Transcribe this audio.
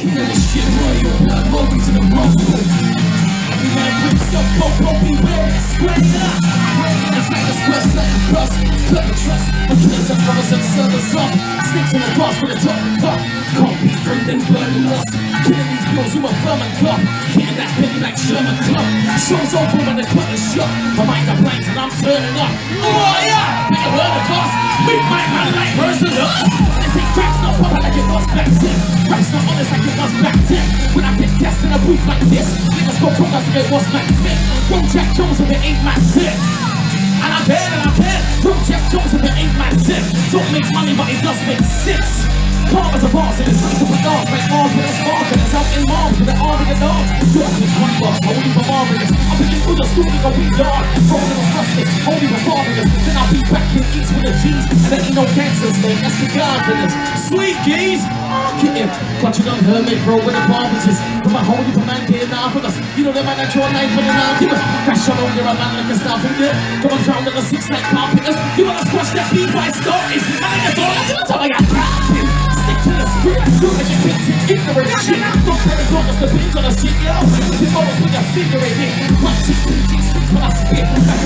King of this shit, royal blood, welcome to the rumble. Every man for himself, go, beware, square it up. It's like a square circle cross, cut the trust. For killers and brothers and servers up. Sticks in the cross with a top cut. Can't be from them burning us. Killing these bills who are firm and club. Hitting that penny like Sherman Club. Show's over when the cut is shut. My mind's a blank and I'm turning up. Oh yeah! Better learn the class. Make my man like versus us. They say crap's not proper like it was back then. Crap's not honest like it was back then. When I get cast in a booth like this, niggas go broke as if it was back then. Wrong Jack Jones if it ain't my tip. And I care. Wrong Jack Jones if it ain't my tip. Don't make money but it does make sense. Calm as a boss and it's like a dance. Like Mars with a spark and it's out in Mars with the arm in the dance. Talking one box, holding for marvelous. I'm picking through the school, go we yard. Rolling on rustlers, holding for marvelous. Then I'll be back in East with the G's. And there ain't no gangsters there, that's the guard for this. Sweet geese, get him. Got you done hermit, bro, with the barbages. With my holy for man getting down for us. You know the man that draw a knife for the now. Give us cash on you're a man like a staff in there. Come on, drown in the 6 like carpenters. You wanna squash that beat by stories. And I guess all that's in the top I got rapping. Stick to the script, do education, ignorant shit. Don't care as long as the beat's on the shit, yo. If you always put your finger in it, 1, 2, 3, 6, when I spit.